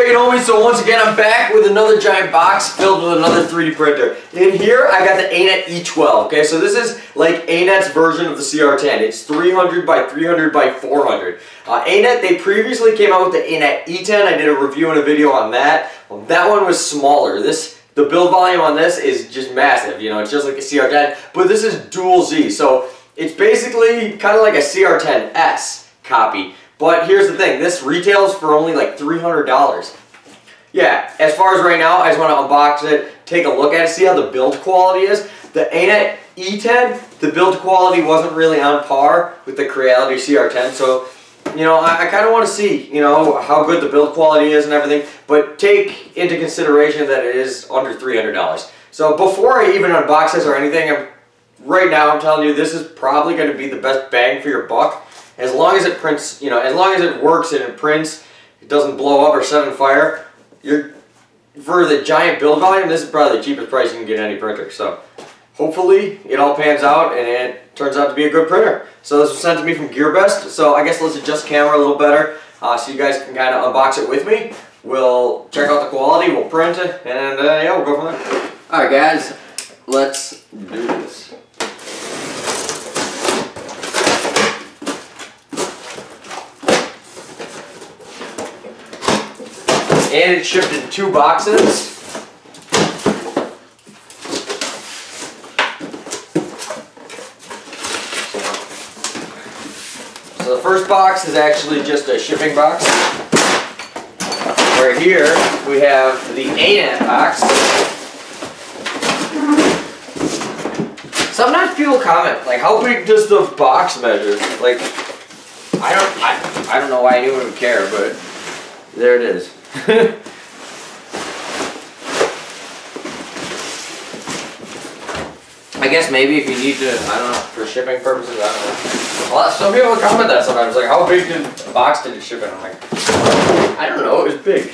Alright, you know me, so once again I'm back with another giant box filled with another 3D printer. In here I got the Anet E12, okay, so this is like Anet's version of the CR10. It's 300 by 300 by 400. Anet, they previously came out with the Anet E10. I did a review and a video on that. Well, that one was smaller. The build volume on this is just massive, you know, it's just like a CR10, but this is dual Z, so it's basically kind of like a CR10S copy. But here's the thing, this retails for only like $300. Yeah, as far as right now, I just want to unbox it, take a look at it, see how the build quality is. The Anet E10, the build quality wasn't really on par with the Creality CR10, so, you know, I kind of want to see, you know, how good the build quality is and everything, but take into consideration that it is under $300. So before I even unbox this or anything, right now I'm telling you this is probably going to be the best bang for your buck. As long as it prints, you know, as long as it works and it prints, it doesn't blow up or set on fire, for the giant build volume, this is probably the cheapest price you can get any printer. So hopefully it all pans out and it turns out to be a good printer. So this was sent to me from GearBest, so I guess let's adjust camera a little better so you guys can kind of unbox it with me. We'll check out the quality, we'll print it, and yeah, we'll go from there. Alright guys, let's do this. And it's shipped in 2 boxes. So the first box is actually just a shipping box. Right here we have the Anet box. Sometimes people comment, like, how big does the box measure? Like, I don't know why anyone would care, but there it is. I guess maybe if you need to, I don't know, for shipping purposes, I don't know. Well, some people comment that sometimes, like, how big did the box did it ship in? I'm like, I don't know, it was big.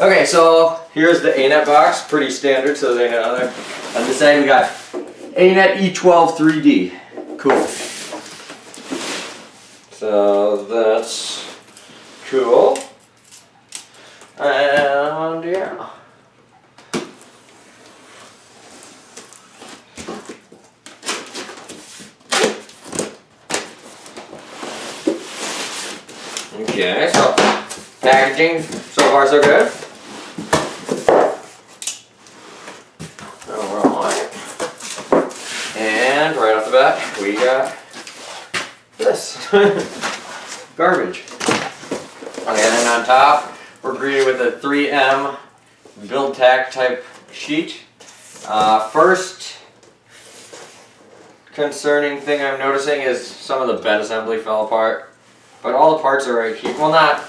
Okay, so here's the Anet box, pretty standard, so there's Anet on there. On this side we got Anet E12 3D. Cool. So that's cool. And yeah. Okay, so packaging so far so good. Alright. And right off the bat we got this. Garbage. Okay, and then on top we're greeted with a 3M build tack type sheet. First concerning thing I'm noticing is some of the bed assembly fell apart. But all the parts are right here. Well, not,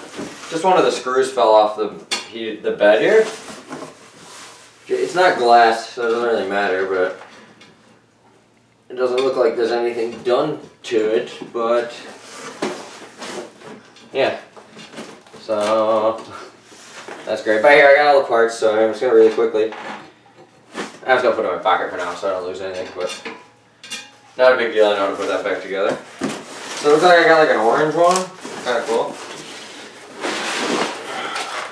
just one of the screws fell off the bed here. It's not glass, so it doesn't really matter, but it doesn't look like there's anything done to it, but yeah. So that's great. But here, I got all the parts, so I'm just going to really quickly. I'm just going to put it in my pocket for now so I don't lose anything, but not a big deal. I know how to put that back together. So it looks like I got like an orange one. Kind of cool.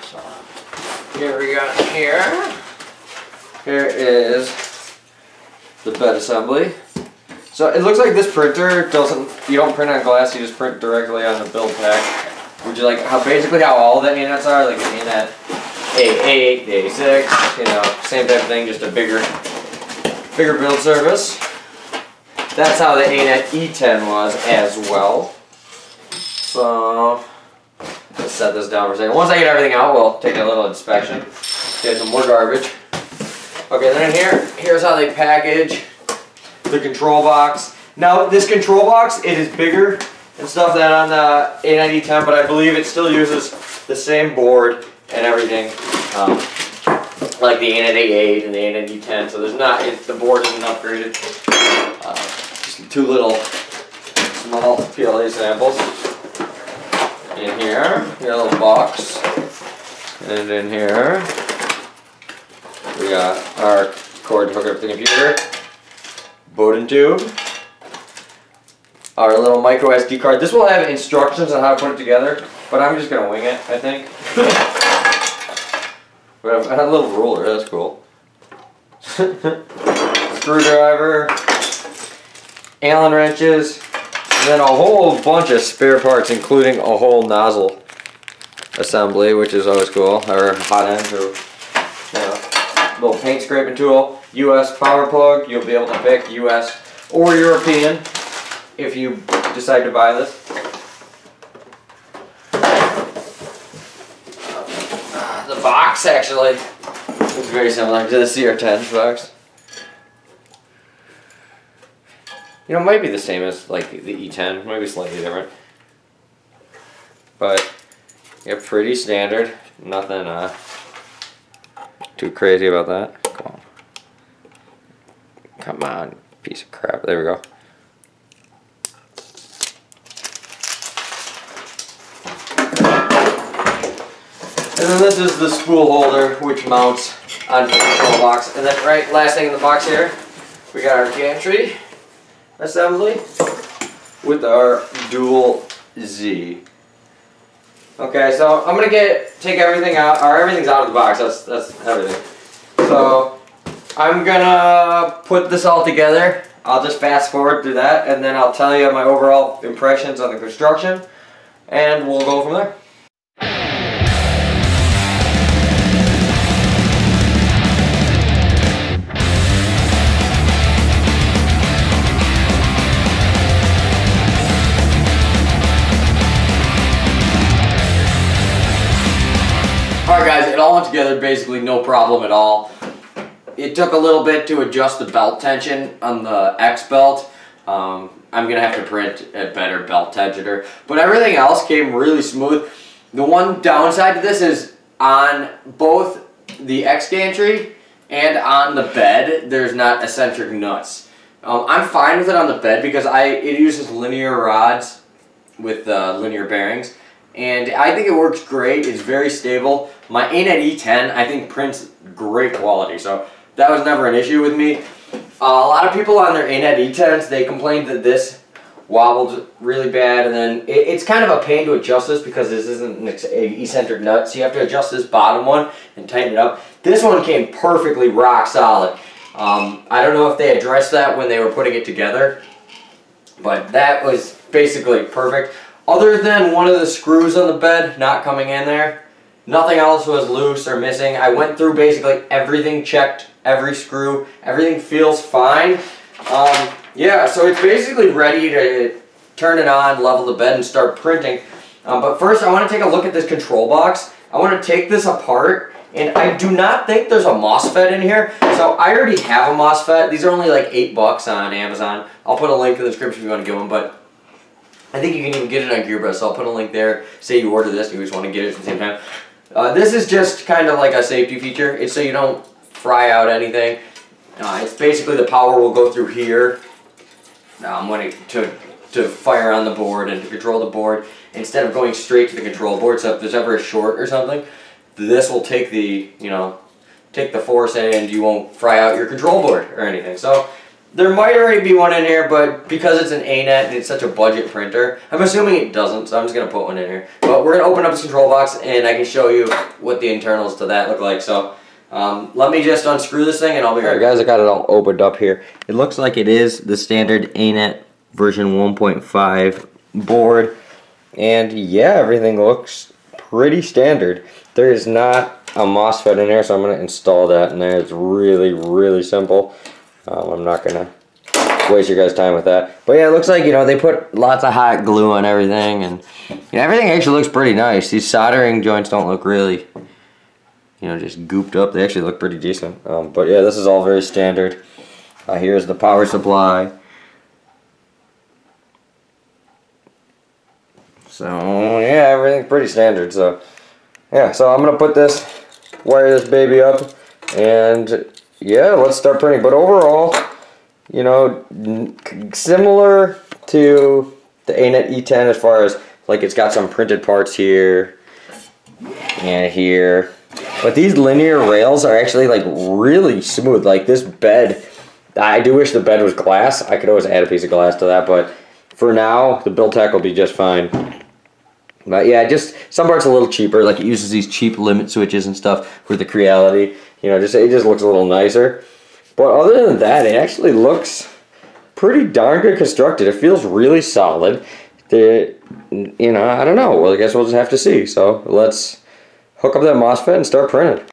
So here we got here. Here is the bed assembly. So it looks like this printer you don't print on glass, you just print directly on the build pack. Which is like basically how all the Anets are, like the Anet A8, the A6, you know, same type of thing, just a bigger build surface. That's how the Anet E10 was as well. So let's set this down for a second. Once I get everything out, we'll take a little inspection. Get some more garbage. Okay, then here's how they package the control box. Now this control box, it is bigger and stuff than on the Anet E10, but I believe it still uses the same board and everything, like the Anet A8 and the Anet E10. So there's not, the board isn't upgraded. Just 2 little small PLA samples. In here, we got a little box, and in here we got our cord to hook up to the computer, Bowden tube, our little micro SD card. This will have instructions on how to put it together, but I'm just going to wing it, I think. But I had a little ruler, that's cool. Screwdriver, Allen wrenches, and then a whole bunch of spare parts, including a whole nozzle assembly, which is always cool, or hot end, or little paint scraping tool, US power plug. You'll be able to pick US or European if you decide to buy this. The box actually is very similar to the CR10 box. You know, it might be the same as like the E10, maybe slightly different. But yeah, pretty standard. Nothing too crazy about that. Come on, piece of crap. There we go. And then this is the spool holder, which mounts onto the control box. And then last thing in the box here, we got our gantry assembly with our dual Z. Okay, so I'm gonna take everything out, or everything's out of the box. That's everything. So I'm gonna put this all together. I'll just fast forward through that, and then I'll tell you my overall impressions on the construction, and we'll go from there. Alright guys, it all went together basically no problem at all. It took a little bit to adjust the belt tension on the X belt. I'm going to have to print a better belt tensioner. But everything else came really smooth. The one downside to this is on both the X gantry and on the bed, there's not eccentric nuts. I'm fine with it on the bed because it uses linear rods with linear bearings. And I think it works great. It's very stable. My Anet E10 I think prints great quality, so that was never an issue with me. A lot of people on their Anet E10s, they complained that this wobbled really bad, and then it's kind of a pain to adjust this because this isn't an eccentric nut, so you have to adjust this bottom one and tighten it up. This one came perfectly rock solid. I don't know if they addressed that when they were putting it together, but that was basically perfect. Other than one of the screws on the bed not coming in there, nothing else was loose or missing. I went through basically everything, checked every screw. Everything feels fine. Yeah, so it's basically ready to turn it on, level the bed, and start printing. But first I want to take a look at this control box. I want to take this apart, and I do not think there's a MOSFET in here. So I already have a MOSFET. These are only like $8 on Amazon. I'll put a link in the description if you want to get one, but I think you can even get it on Gearbest, so I'll put a link there. Say you order this and you just want to get it at the same time. This is just kind of like a safety feature. It's so you don't fry out anything. It's basically the power will go through here to fire on the board and to control the board instead of going straight to the control board. So if there's ever a short or something, this will take the force and you won't fry out your control board or anything. So there might already be one in here, but because it's an Anet and it's such a budget printer, I'm assuming it doesn't, so I'm just going to put one in here. But we're going to open up this control box and I can show you what the internals to that look like. So let me just unscrew this thing and I'll be right back. Alright guys, I got it all opened up here. It looks like it is the standard Anet version 1.5 board. And yeah, everything looks pretty standard. There is not a MOSFET in there, so I'm going to install that in there. It's really, really simple. I'm not going to waste your guys' time with that. But yeah, it looks like, you know, they put lots of hot glue on everything, and you know, everything actually looks pretty nice. These soldering joints don't look really, you know, just gooped up. They actually look pretty decent. But yeah, this is all very standard. Here's the power supply. So yeah, everything's pretty standard. So yeah, so I'm going to wire this baby up, and yeah, let's start printing. But overall, you know, similar to the Anet E10 as far as, like, it's got some printed parts here and here. But these linear rails are actually, like, really smooth. Like, this bed, I do wish the bed was glass. I could always add a piece of glass to that, but for now, the build tech will be just fine. But yeah, just some parts a little cheaper. Like it uses these cheap limit switches and stuff with the creality. You know, it just looks a little nicer. But other than that, it actually looks pretty darn good constructed. It feels really solid. You know, I don't know. Well, I guess we'll just have to see. So let's hook up that MOSFET and start printing.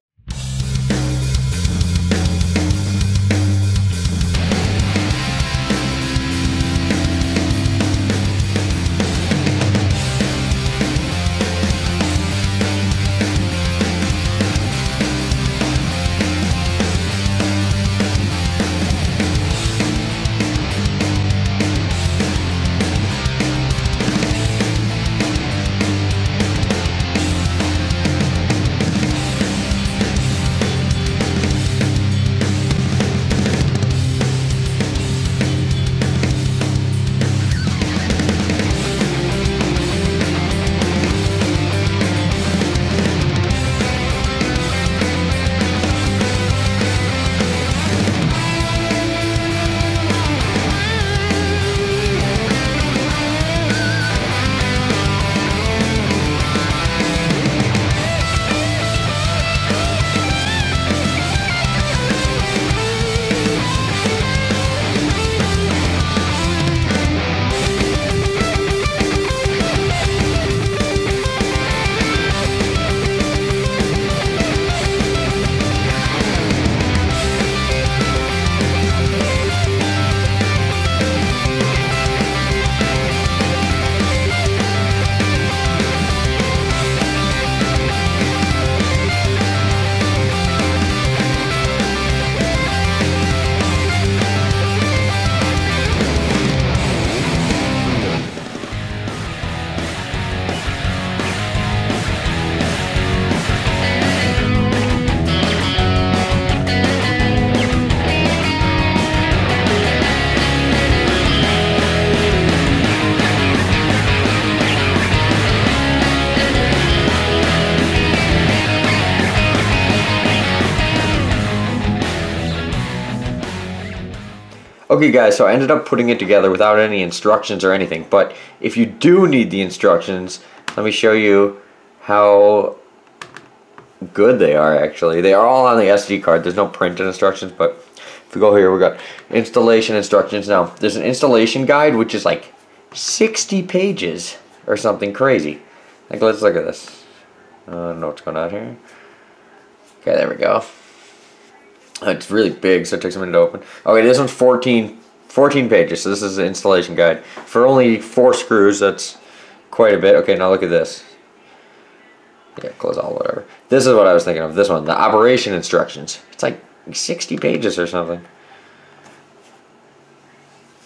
Okay guys, so I ended up putting it together without any instructions or anything, but if you do need the instructions, let me show you how good they are actually. They are all on the SD card. There's no printed instructions, but if we go here, we got installation instructions. Now, there's an installation guide, which is like 60 pages or something crazy. Like, let's look at this. I don't know what's going on here. Okay, there we go. It's really big, so it takes a minute to open. Okay, this one's 14 pages, so this is the installation guide. For only 4 screws, that's quite a bit. Okay, now look at this. Yeah, close all, whatever. This is what I was thinking of, this one, the operation instructions. It's like 60 pages or something.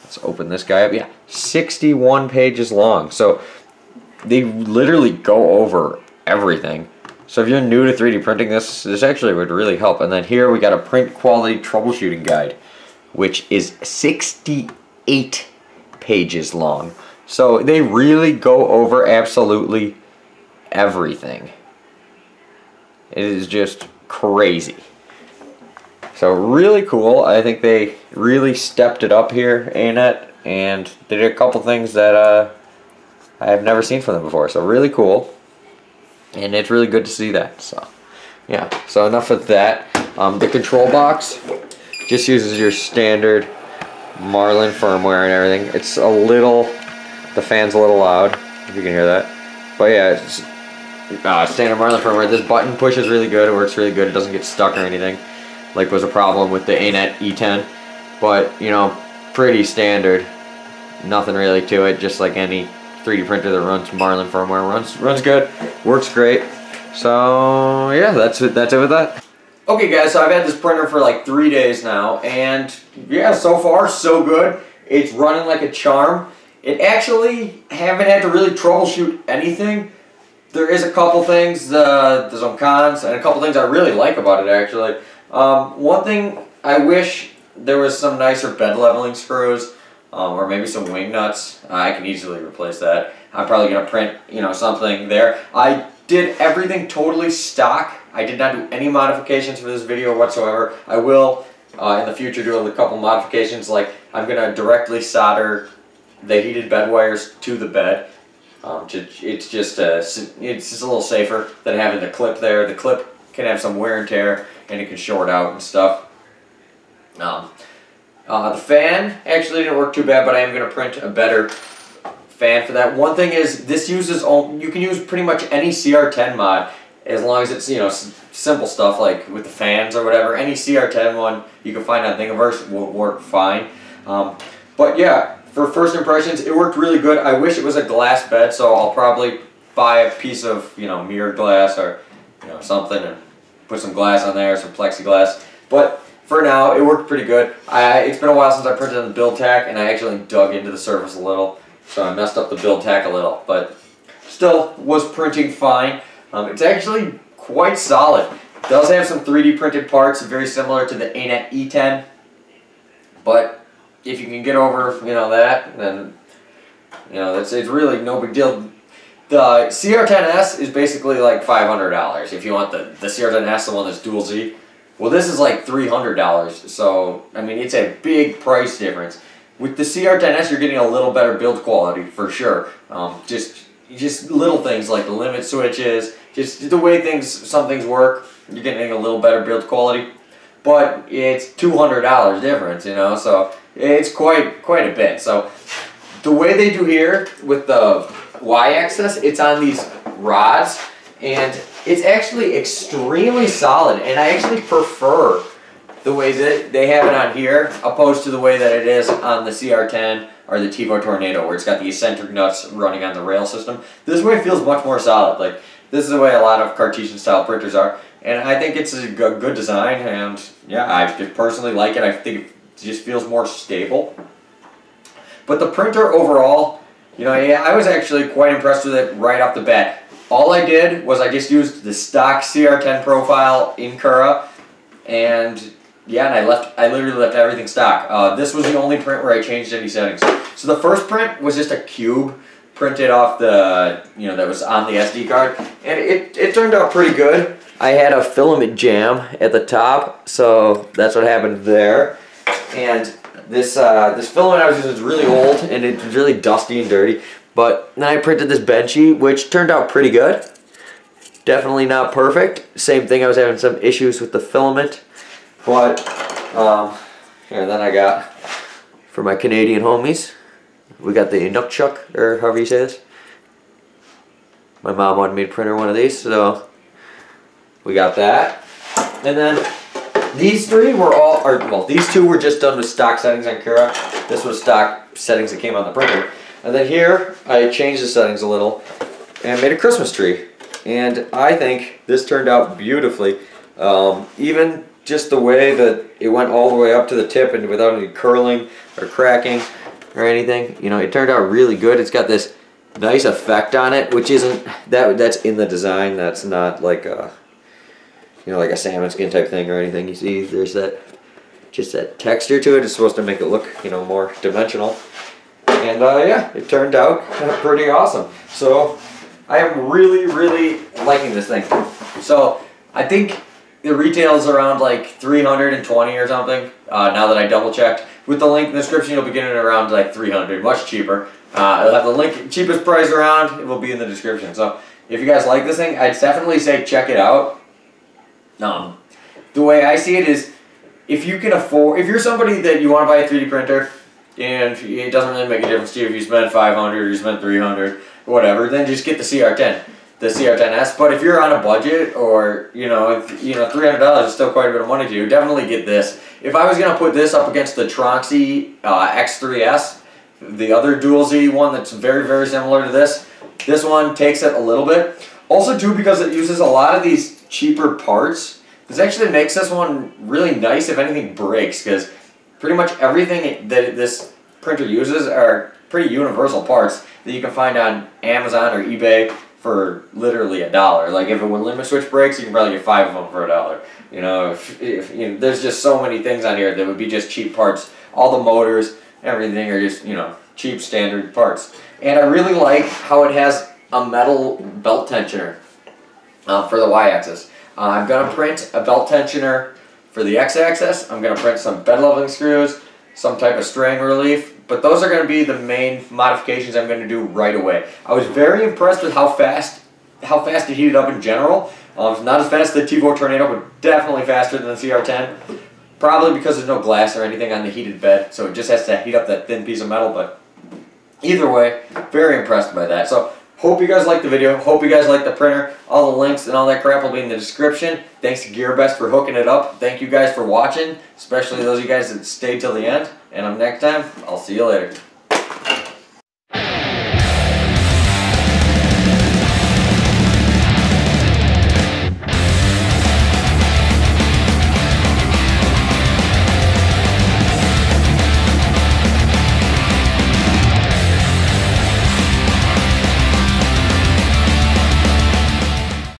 Let's open this guy up. Yeah, 61 pages long. So they literally go over everything. So if you're new to 3D printing, this actually would really help. And then here we got a print quality troubleshooting guide, which is 68 pages long. So they really go over absolutely everything. It is just crazy. So really cool. I think they really stepped it up here, Anet, and they did a couple things that I have never seen from them before. So really cool. And it's really good to see that. So yeah, so enough of that. The control box just uses your standard Marlin firmware and everything. It's a little, the fan's a little loud, if you can hear that. But yeah, it's standard Marlin firmware. This button push is really good. It works really good. It doesn't get stuck or anything, like was a problem with the Anet E10. But you know, pretty standard. Nothing really to it. Just like any 3D printer that runs Marlin firmware, runs good, works great. So yeah, that's it with that. Okay guys, so I've had this printer for like 3 days now, and yeah, so far so good. It's running like a charm. It actually haven't had to really troubleshoot anything. There is a couple things, there's some cons, and a couple things I really like about it actually. One thing, I wish there was some nicer bed leveling screws. Or maybe some wing nuts. I can easily replace that. I'm probably going to print, you know, something there. I did everything totally stock. I did not do any modifications for this video whatsoever. I will, in the future, do a couple modifications, like I'm going to directly solder the heated bed wires to the bed. It's just a little safer than having the clip there. The clip can have some wear and tear, and it can short out and stuff. The fan actually didn't work too bad, but I am going to print a better fan for that. One thing is, this uses you can use pretty much any CR10 mod as long as it's, you know, simple stuff like with the fans or whatever. Any CR10 one you can find on Thingiverse will work fine. But yeah, for first impressions, it worked really good. I wish it was a glass bed, so I'll probably buy a piece of, you know, mirrored glass or, you know, something and put some glass on there, some plexiglass. But for now, it worked pretty good. It's been a while since I printed on the build tack, and I actually dug into the surface a little, so I messed up the build tack a little, but still was printing fine. It's actually quite solid. It does have some 3D printed parts, very similar to the Anet E10, but if you can get over, you know, that, then, you know, it's really no big deal. The CR10S is basically like $500 if you want the CR10S, the one that's dual Z. Well, this is like $300, so I mean, it's a big price difference. With the CR10S, you're getting a little better build quality for sure. Just little things like the limit switches, just the way some things work, you're getting a little better build quality. But it's $200 difference, you know, so it's quite a bit. So the way they do here with the Y-axis, it's on these rods, and it's actually extremely solid, and I actually prefer the way that they have it on here opposed to the way that it is on the CR10 or the TiVo Tornado, where it's got the eccentric nuts running on the rail system. This way it feels much more solid. Like, this is the way a lot of Cartesian style printers are, and I think it's a good design, and yeah, I personally like it. I think it just feels more stable. But the printer overall, you know, yeah, I was actually quite impressed with it right off the bat. All I did was I just used the stock CR10 profile in Cura, and yeah, and I literally left everything stock. This was the only print where I changed any settings. So the first print was just a cube printed off the, you know, that was on the SD card, and it turned out pretty good. I had a filament jam at the top, so that's what happened there. And this filament I was using is really old, and it's really dusty and dirty. But then I printed this Benchy, which turned out pretty good. Definitely not perfect. Same thing, I was having some issues with the filament. But, here, then I got, for my Canadian homies, we got the Inukshuk, or however you say this. My mom wanted me to print her one of these, so we got that. And then these three were all, well, these two were just done with stock settings on Cura. This was stock settings that came on the printer. And then here, I changed the settings a little and made a Christmas tree. And I think this turned out beautifully. Even just the way that it went all the way up to the tip and without any curling or cracking or anything, you know, it turned out really good. It's got this nice effect on it, which isn't, that's in the design. That's not like a, you know, like a salmon skin type thing or anything. You see, there's that, just that texture to it. It's supposed to make it look, you know, more dimensional. And yeah, it turned out pretty awesome. So I am really liking this thing. So I think it retails around like $320 or something. Now that I double checked, with the link in the description, you'll be getting it around like $300, much cheaper. I'll have the link, cheapest price around. It will be in the description. So if you guys like this thing, I'd definitely say check it out. The way I see it is, if you can afford, if you're somebody that you want to buy a 3D printer, and it doesn't really make a difference to you if you spend $500 or you spend $300 or whatever, then just get the CR10, the CR10S. But if you're on a budget, or $300 is still quite a bit of money to you, definitely get this. If I was gonna put this up against the Tronxy X3S, the other dual Z one that's very similar to this one takes it a little bit. Also too, because it uses a lot of these cheaper parts, this actually makes this one really nice if anything breaks, because pretty much everything that this printer uses are pretty universal parts that you can find on Amazon or eBay for literally $1. Like if a limit switch breaks, you can probably get 5 of them for $1. You know, you know, there's just so many things on here that would be just cheap parts. All the motors, everything are just, you know, cheap standard parts. And I really like how it has a metal belt tensioner for the Y-axis. I'm gonna print a belt tensioner for the X-axis. I'm going to print some bed leveling screws, some type of strain relief. But those are going to be the main modifications I'm going to do right away. I was very impressed with how fast it heated up in general. Not as fast as the T4 Tornado, but definitely faster than the CR10. Probably because there's no glass or anything on the heated bed, so it just has to heat up that thin piece of metal. But either way, very impressed by that. So hope you guys liked the video. Hope you guys liked the printer. All the links and all that crap will be in the description. Thanks to GearBest for hooking it up. Thank you guys for watching, especially those of you guys that stayed till the end. And next time, I'll see you later.